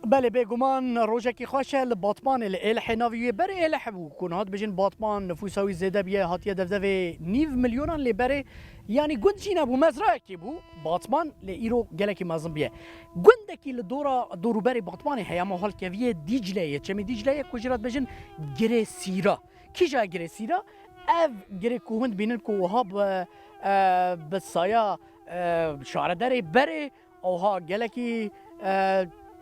بله بگمان روژکی خوشه لباتمان الح ناویه بر الح بو کنات بجن باتمان نفوساوی زیده بیه هاتیه دفدفه 9 میلیونان لبره یعنی گند جی نبو مزرعه کی بو باتمان لایرو گلکی مازن بیه گندکی دورو بر باتمان هیا محال کویه دیجلیه چمی دیجلیه کجرات بجن گره سیرا کیجا گره سیرا اف گره کوهند بینن کوها به سایا شاردره بره اوها گلکی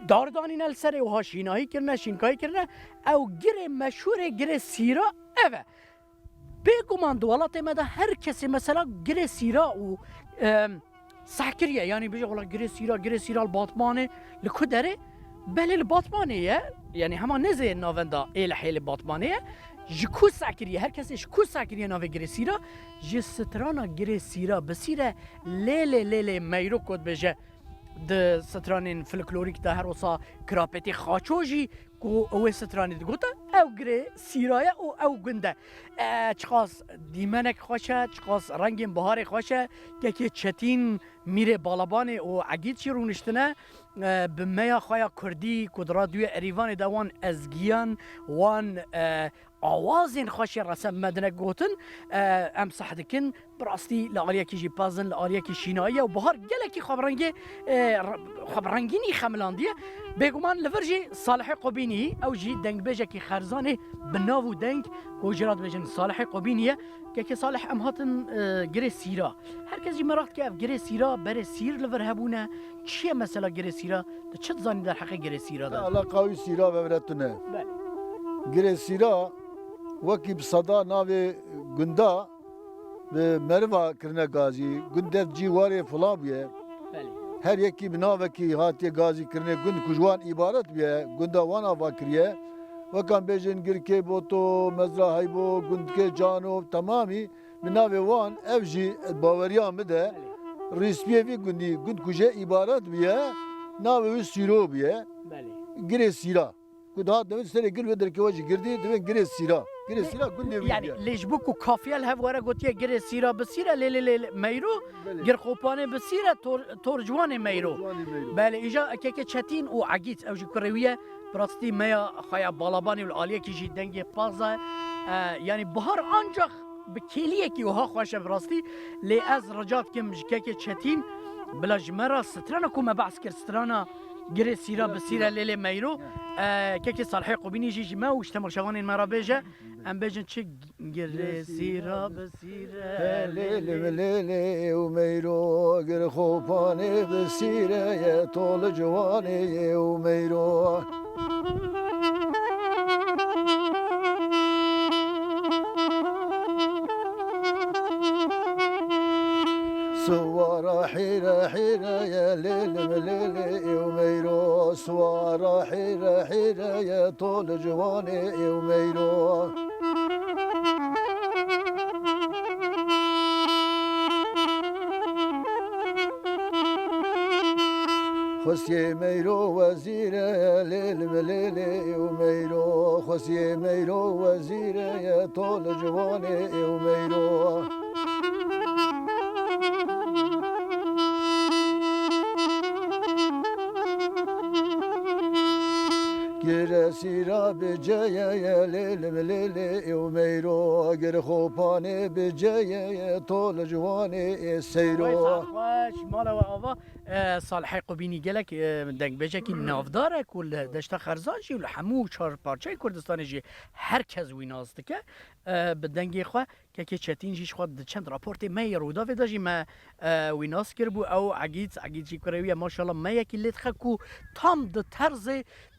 داردانی نل سره و ها شینایی کرنه شینکایی کرنه او گره مشهور گره سیرا اوه بگمان دوالات مده هر کسی مثلا گره سیرا و سحکریه یعنی بجه غلا گره سیرا الباطمانه لکو داره بله الباطمانه یعنی هما نزه ناوندا ایلحی الباطمانه جکو سحکریه هر کسی جکو سحکریه ناوه گره سیرا جسترانا گره سیرا بسیره لیله میرو کد بجه د سترانین فلکلوریک ده هر وصا کراپتی خاچوجی کو او سترانی دگوتا او گره سیرایه او گنده چخاص دیمنک خوشه چخاص رنگین بهار خوشه که چتین میره بالابان او عگید چی رونشتنه به میا خواه کردی کدرا دوی اریوان دوان ازگیان وان آوازین خوشی رسم مدنه گوتن ام صحدکن براستی لعالیه کی جی پازن لعالیه کی شینایه و بهار گله کی خبرنگینی خملاندیه بگمان لورجی صالح قبینی او جی دنگ بجه کی خرزانه بناو دنگ گوجرات بجن صالح قبینیه که صالح ام هاتن گره سیرا هر کسی مرات که اف گره سیرا بره سیر لور هبونه چیه مثلا گره سیرا چه زانی در حق گره سیرا ده الله قوی سیرا ببرتونه بله گره سیرا وکی بصدا ناوی گندا به مروا کرنه گازی گندف جیواری فلان بیه بله هر یکی بناوه کی هاتی گازی کرنه گند کجوان عبارت بیه گندا وان آوا کریه وکان بیجن گرکه بو تو مزرعه بو گند که جانو تمامی بناوه وان اف جی باوریان بده رسمیه وی گندی گند کجه عبارت بیه ناوه وی سیرو بیه بله گره سیرا کدها دوید سری گر ودر که واجی گردی دوید گره سیرا گره سیرا گنده وی يعني ليش بوكو كافيه الهف ورا قلت يا جري سيره بسيره لي ميرو جر خوبانه بسيره تورجوانه ميرو بله اجا كيكه چتين او عقيت او جي كرويه براستي ميا خايا بالاباني والاليه كي جي دنگي بازا يعني بهار انجخ بكيليه كي وها خوشه براستي لي از رجات كم كيكه چتين بلا جمره سترانا كوما بعث كر سترانا گره سیرا بسیره لیل میرو که صالحی قبینی جیجی ما وش تمر شوانی مرا بیجه ام بیجن چه گره سیرا بسیره لیل و میرو گر خوبانه بسیره یه طول جوانه و میرو سوارا حيرة يا ليل مليل وميرو سوارا حيرة يا طول جواني وميرو خسي ميرو وزير يا ليل مليل وميرو خسي ميرو وزير يا طول جواني وميرو گره سیرا به جای لیل ملیل و میرو گر خوبانه به جای طول جوانه سیرو خوش مالا و آوا صالحی قبینی گلک دنگ بجه که نافداره کل دشت خرزانشی و همو چهار پارچه کردستانی جی هر کس وینازده که به دنگی خواه که چتین جیش خود چند راپورت می رودا ویدا جی ما ویناز کر بو او عگیت جی کرویه ماشاءالله ما یکی لیت خکو تام ده طرز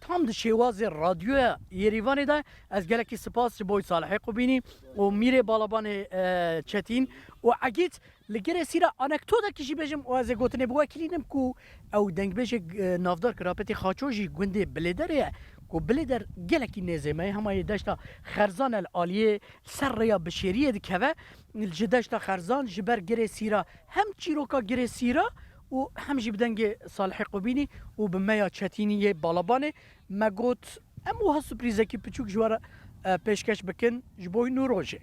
تام ده شواز رادیو یریوانی ده از گلکی سپاس بوی صالحی قبینی و میره بالابان چتین و عگیت لگره سیرا انکتودا کشی بجم و از گوتنه بوا کلینم کو او دنگ بجه نافدار کراپتی خاچوجی گنده بلیدره کو بلیدر گلکی نزمه همه داشتا خرزان الالیه سر یا بشریه دکوه الجداشتا خرزان جبر گره سیرا هم چیروکا گره سیرا و هم جی بدنگ صالح قبینی و به میا چتینی بالابانه مگوت امو ها سپریزه کی پچوک جوارا پیشکش بکن جبوی نوروجه